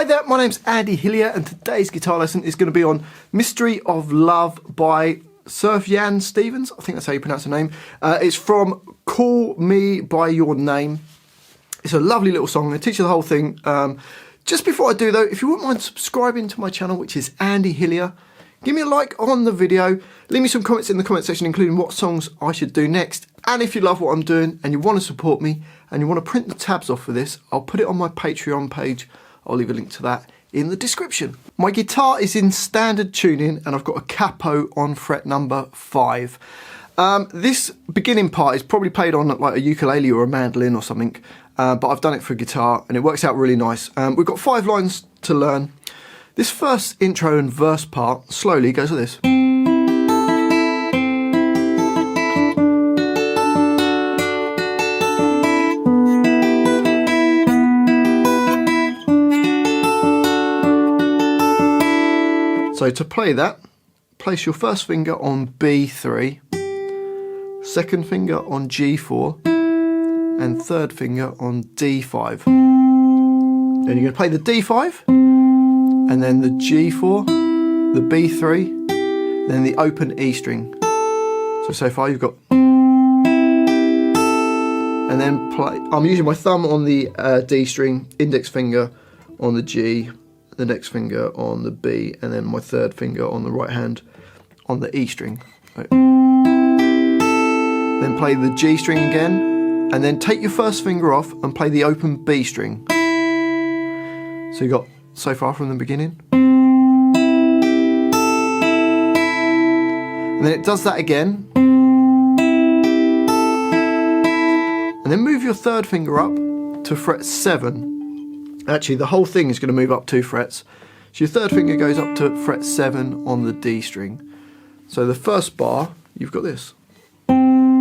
Hi there, my name's Andy Hillier and today's guitar lesson is going to be on Mystery of Love by Sufjan Stevens. I think that's how you pronounce the name. It's from Call Me By Your Name. It's a lovely little song. I'm going to teach you the whole thing. Just before I do though, if you wouldn't mind subscribing to my channel, which is Andy Hillier, give me a like on the video, leave me some comments in the comment section including what songs I should do next. And if you love what I'm doing and you want to support me and you want to print the tabs off for this, I'll put it on my Patreon page. I'll leave a link to that in the description. My guitar is in standard tuning and I've got a capo on fret number 5. This beginning part is probably played on like a ukulele or a mandolin or something, but I've done it for guitar and it works out really nice. We've got 5 lines to learn. This first intro and verse part slowly goes like this. So to play that, place your first finger on B3, second finger on G4, and third finger on D5. Then you're going to play the D5, and then the G4, the B3, then the open E string. So far you've got... And then play... I'm using my thumb on the D string, index finger on the G, the next finger on the B, and then my third finger on the right hand on the E string. Right. Then play the G string again, and then take your first finger off and play the open B string. So you got so far from the beginning. And then it does that again. And then move your third finger up to fret 7. Actually, the whole thing is going to move up 2 frets. So your third finger goes up to fret 7 on the D string. So the first bar, you've got this. And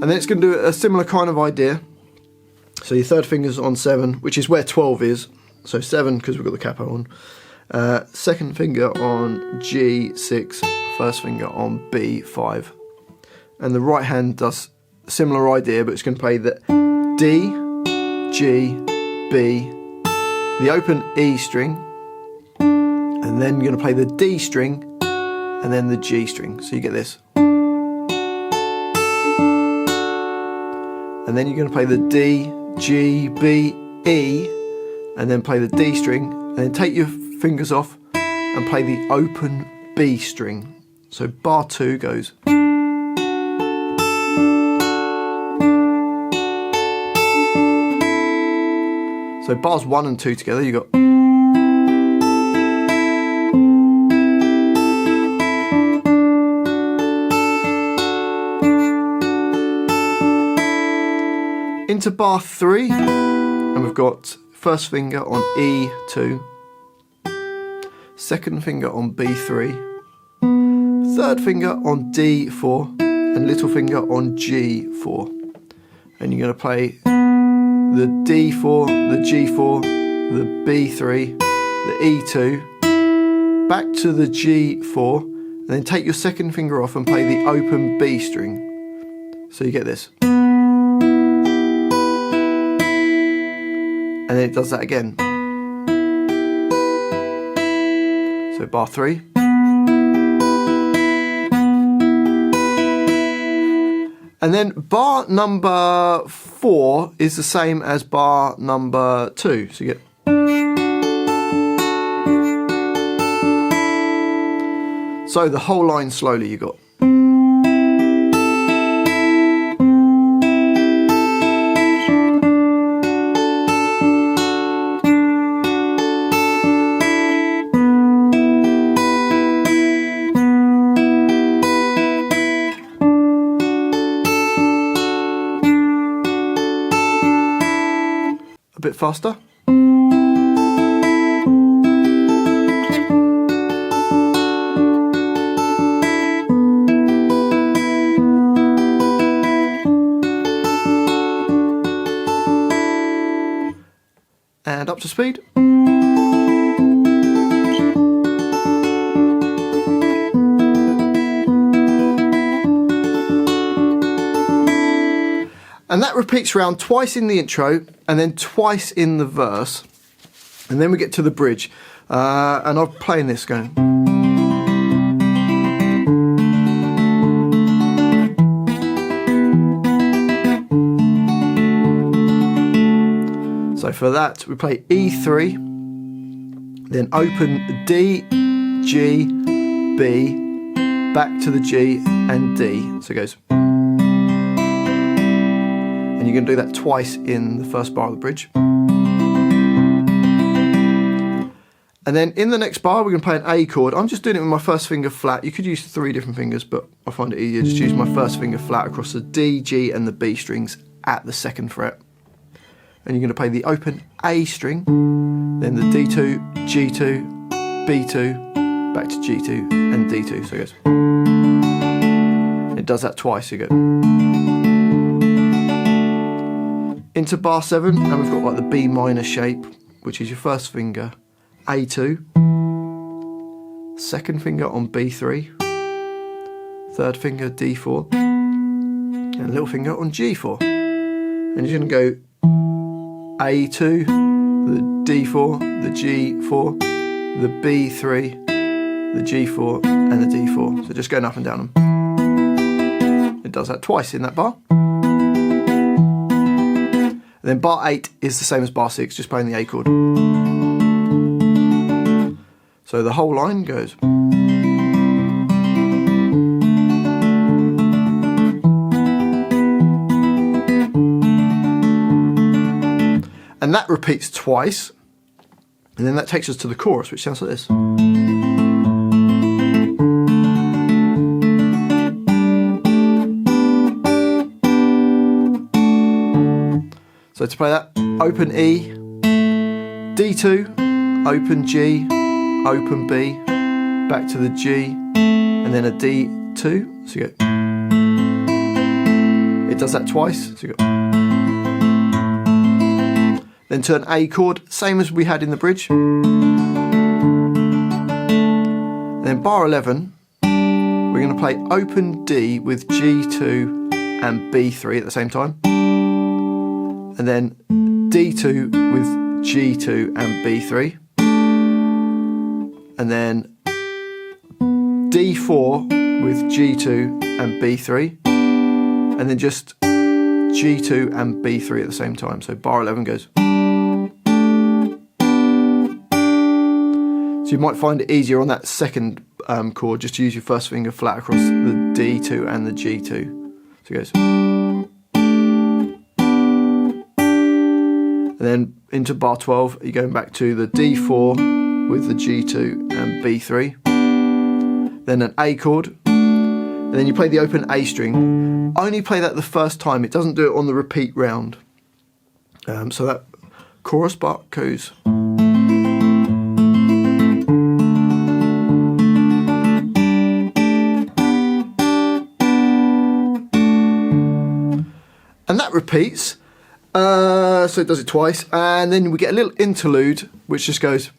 then it's going to do a similar kind of idea. So your third finger's on 7, which is where 12 is. So 7, because we've got the capo on. Second finger on G6, first finger on B5. And the right hand does a similar idea, but it's going to play the D, G, B, the open E string, and then you're going to play the D string, and then the G string. So you get this. And then you're going to play the D, G, B, E, and then play the D string, and then take your fingers off and play the open B string. So bar 2 goes. So bars 1 and 2 together, you got. Into bar 3, and we've got first finger on E2, second finger on B3, third finger on D4, and little finger on G4. And you're going to play the D4, the G4, the B3, the E2, back to the G4, and then take your second finger off and play the open B string. So you get this. And then it does that again. So bar 3. And then bar number 4 is the same as bar number 2. So you get. So the whole line slowly you got. A bit faster. And up to speed. And that repeats around twice in the intro and then twice in the verse. And then we get to the bridge. And I'm playing this going. So for that, we play E3, then open D, G, B, back to the G and D. So it goes. And you're going to do that twice in the first bar of the bridge. And then in the next bar, we're going to play an A chord. I'm just doing it with my first finger flat. You could use 3 different fingers, but I find it easier just to use my first finger flat across the D, G and the B strings at the 2nd fret. And you're going to play the open A string, then the D2, G2, B2, back to G2 and D2. So it goes. It does that twice, so you go. Into bar 7, and we've got like the B minor shape, which is your first finger, A2, 2nd finger on B3, 3rd finger D4, and a little finger on G4. And you're going to go A2, the D4, the G4, the B3, the G4 and the D4. So just going up and down them. It does that twice in that bar. And then bar 8 is the same as bar 6, just playing the A chord. So the whole line goes. And that repeats twice, and then that takes us to the chorus, which sounds like this. So to play that, open E, D2, open G, open B, back to the G, and then a D2, so you go. It does that twice, so you go. Then to an A chord, same as we had in the bridge. And then bar 11, we're going to play open D with G2 and B3 at the same time. And then D2 with G2 and B3. And then D4 with G2 and B3. And then just G2 and B3 at the same time. So bar 11 goes. So you might find it easier on that 2nd chord just to use your first finger flat across the D2 and the G2. So it goes. And then into bar 12, you're going back to the D4 with the G2 and B3. Then an A chord. And then you play the open A string. Only play that the first time. It doesn't do it on the repeat round. So that chorus part goes. And that repeats. So it does it twice. And then we get a little interlude, which just goes.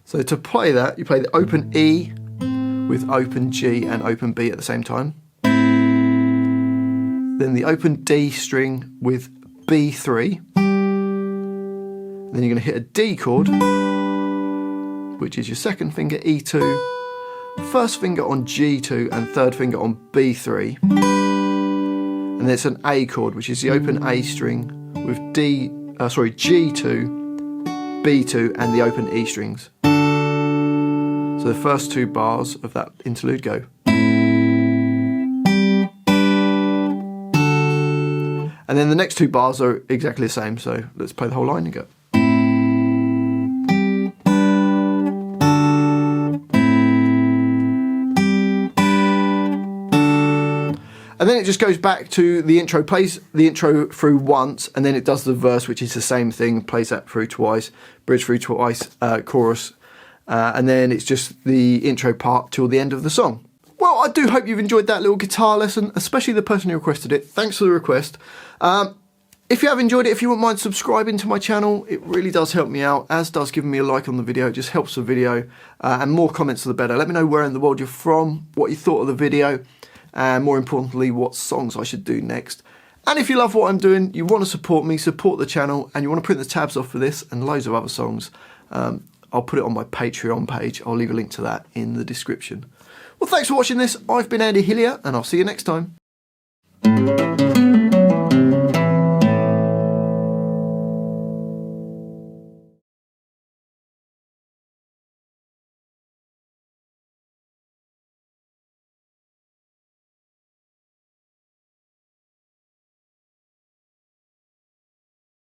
So to play that, you play the open E with open G and open B at the same time. Then the open D string with B3. Then you're going to hit a D chord, which is your 2nd finger E2, 1st finger on G2 and 3rd finger on B3. And then it's an A chord, which is the open A string with G2, B2 and the open E strings. So the first 2 bars of that interlude go. And then the next 2 bars are exactly the same, so let's play the whole line and go. And then it just goes back to the intro, plays the intro through once, and then it does the verse, which is the same thing, plays that through twice, bridge through twice, chorus, and then it's just the intro part till the end of the song. Well, I do hope you've enjoyed that little guitar lesson, especially the person who requested it. Thanks for the request. If you have enjoyed it, if you wouldn't mind subscribing to my channel, it really does help me out, as does giving me a like on the video. It just helps the video, and more comments the better. Let me know where in the world you're from, what you thought of the video, and more importantly, what songs I should do next. And if you love what I'm doing, you want to support me, support the channel, and you want to print the tabs off for this and loads of other songs, I'll put it on my Patreon page. I'll leave a link to that in the description. Well, thanks for watching this. I've been Andy Hillier, and I'll see you next time.